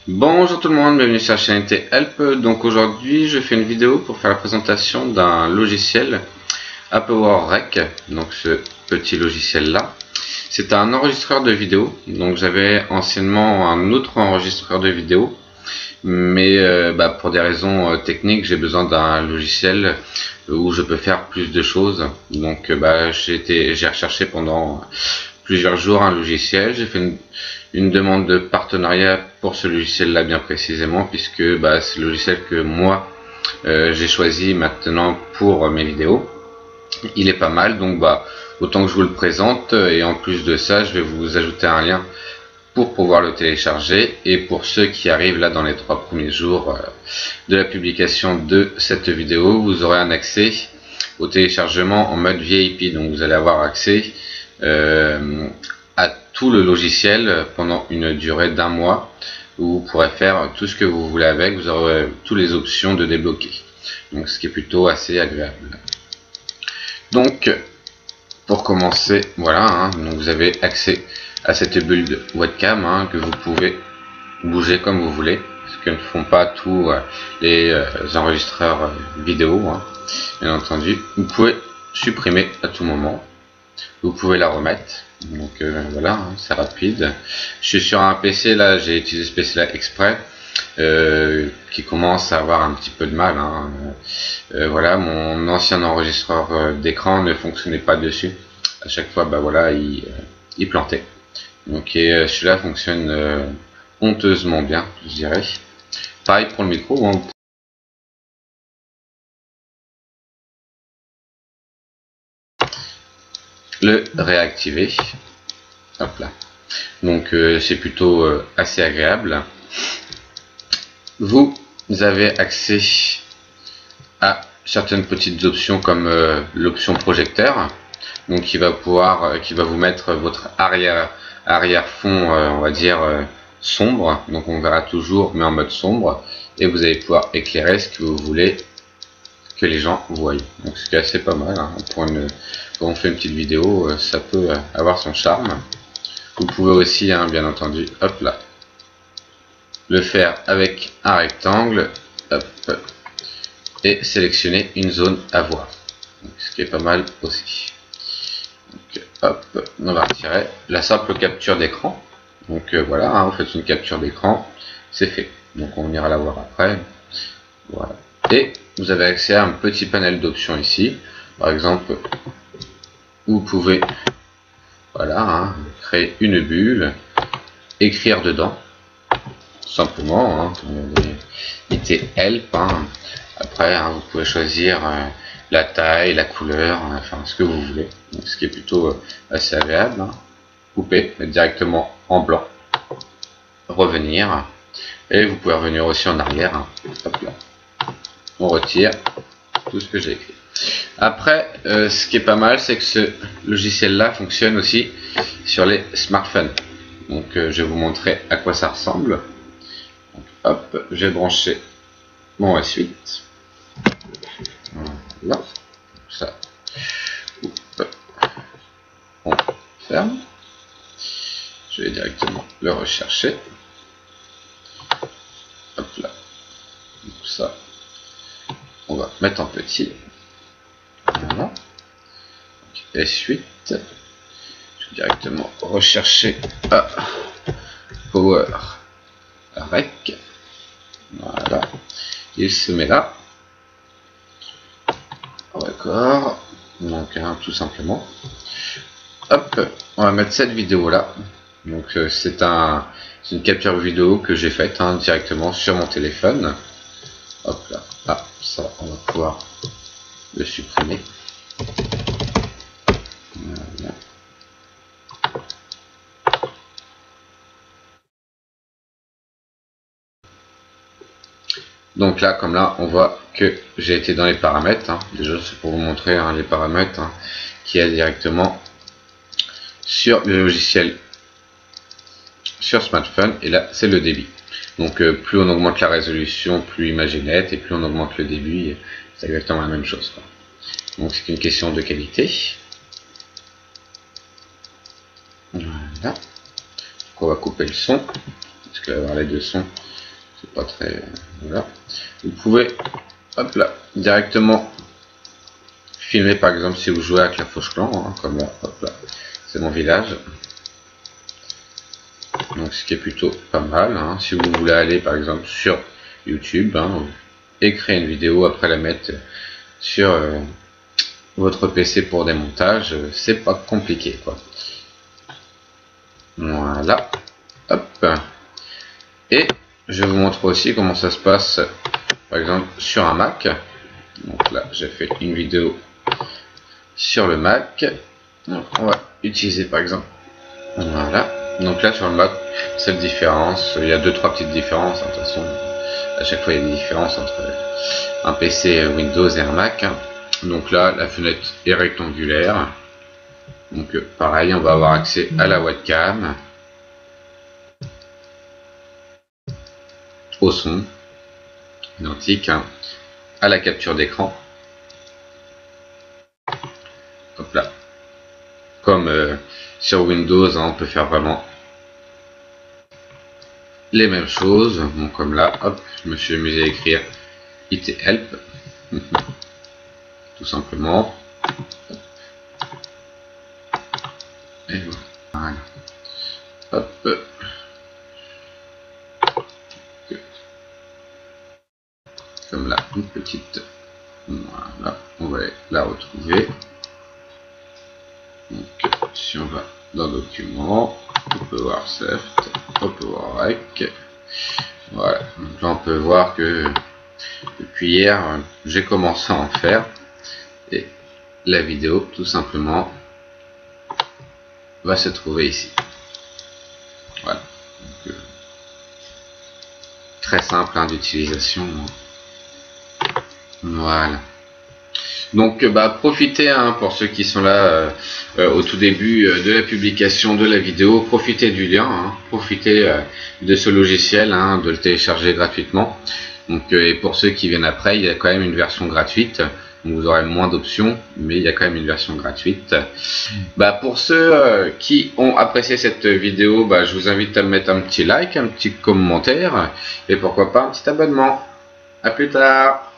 Bonjour tout le monde, bienvenue sur la chaîne IT Help. Donc aujourd'hui je fais une vidéo pour faire la présentation d'un logiciel ApowerRec. Donc ce petit logiciel là, c'est un enregistreur de vidéo. Donc j'avais anciennement un autre enregistreur de vidéo, mais pour des raisons techniques j'ai besoin d'un logiciel où je peux faire plus de choses. Donc j'ai recherché pendant plusieurs jours un logiciel. J'ai fait une demande de partenariat pour ce logiciel là bien précisément, puisque c'est le logiciel que moi j'ai choisi maintenant pour mes vidéos. Il est pas mal, donc autant que je vous le présente, et en plus de ça je vais vous ajouter un lien pour pouvoir le télécharger. Et pour ceux qui arrivent là dans les 3 premiers jours de la publication de cette vidéo, vous aurez un accès au téléchargement en mode VIP. Donc vous allez avoir accès à tout le logiciel pendant une durée d'1 mois, où vous pourrez faire tout ce que vous voulez avec. Vous aurez toutes les options de débloquer, donc ce qui est plutôt assez agréable. Donc pour commencer, voilà, donc vous avez accès à cette bulle webcam que vous pouvez bouger comme vous voulez, ce que ne font pas tous les enregistreurs vidéo. Bien entendu, vous pouvez supprimer à tout moment, vous pouvez la remettre. Donc voilà, c'est rapide. Je suis sur un PC là, j'ai utilisé ce PC là exprès, qui commence à avoir un petit peu de mal. Voilà, mon ancien enregistreur d'écran ne fonctionnait pas dessus. À chaque fois, voilà, il plantait. Donc celui-là fonctionne honteusement bien, je dirais. Pareil pour le micro. Le réactiver. Hop là. Donc c'est plutôt assez agréable. Vous avez accès à certaines petites options comme l'option projecteur, donc qui va vous mettre votre arrière-fond, on va dire sombre. Donc on verra toujours, mais en mode sombre, et vous allez pouvoir éclairer ce que vous voulez que les gens voient. Donc ce qui est assez pas mal, quand on fait une petite vidéo, ça peut avoir son charme. Vous pouvez aussi, bien entendu, hop là, le faire avec un rectangle, hop, et sélectionner une zone à voir. Donc, ce qui est pas mal aussi. Donc, hop, on va retirer la simple capture d'écran. Donc voilà, vous faites une capture d'écran, c'est fait. Donc on ira la voir après. Voilà. Et vous avez accès à un petit panel d'options ici. Par exemple, vous pouvez créer une bulle, écrire dedans, simplement, IT Help. Après, vous pouvez choisir la taille, la couleur, enfin ce que vous voulez. Donc, ce qui est plutôt assez agréable. Couper, mettre directement en blanc, revenir, et vous pouvez revenir aussi en arrière. Hop là. On retire tout ce que j'ai écrit. Après, ce qui est pas mal, c'est que ce logiciel là fonctionne aussi sur les smartphones. Donc je vais vous montrer à quoi ça ressemble. Donc, hop, j'ai branché mon S8. Voilà, ça. Hop. On ferme. Je vais directement le rechercher. Hop là. Donc ça, on va mettre en petit. Voilà. Donc, S8. Je vais directement rechercher Power Rec. Voilà. Il se met là. D'accord. Donc tout simplement. Hop, on va mettre cette vidéo là. Donc c'est une capture vidéo que j'ai faite directement sur mon téléphone. Hop là. Ah, ça on va pouvoir le supprimer. Voilà. Donc là, comme là, on voit que j'ai été dans les paramètres. Déjà, c'est pour vous montrer les paramètres qu'il y a directement sur le logiciel sur smartphone. Et là, c'est le débit. Donc plus on augmente la résolution, plus l'image est nette, et plus on augmente le débit, c'est exactement la même chose. Donc c'est une question de qualité. Voilà. Donc on va couper le son, parce qu'il va y avoir les deux sons pas très... Voilà. Vous pouvez, hop là, directement filmer, par exemple, si vous jouez à Clash of Clans, hein, comme là, hop là, c'est mon village. Donc ce qui est plutôt pas mal, hein. Si vous voulez aller, par exemple, sur YouTube, hein, et créer une vidéo, après la mettre sur votre PC pour des montages, c'est pas compliqué, quoi. Voilà, hop. Et je vous montre aussi comment ça se passe, par exemple, sur un Mac. Donc là, j'ai fait une vidéo sur le Mac. Donc, on va utiliser, par exemple, voilà. Donc là, sur le Mac, cette différence, il y a 2-3 petites différences, hein, de toute façon, à chaque fois, il y a des différences entre un PC Windows et un Mac. Donc là, la fenêtre est rectangulaire. Donc pareil, on va avoir accès à la webcam, au son, identique, hein, à la capture d'écran. Hop là. Comme sur Windows, hein, on peut faire vraiment les mêmes choses. Bon, comme là, hop, je me suis amusé à écrire IT help, tout simplement. Et voilà. Hop. Comme là, une petite. Voilà, on va la retrouver. Donc, si on va dans Documents, on peut voir Soft, on peut voir Rec. Voilà, donc là on peut voir que depuis hier, j'ai commencé à en faire. Et la vidéo, tout simplement, va se trouver ici. Voilà. Donc, très simple, hein, d'utilisation. Voilà. Donc profitez, hein, pour ceux qui sont là au tout début de la publication de la vidéo, profitez du lien, hein, profitez de ce logiciel, hein, de le télécharger gratuitement. Donc, et pour ceux qui viennent après, il y a quand même une version gratuite. Donc vous aurez moins d'options, mais il y a quand même une version gratuite. Pour ceux qui ont apprécié cette vidéo, je vous invite à mettre un petit like, un petit commentaire, et pourquoi pas un petit abonnement. À plus tard.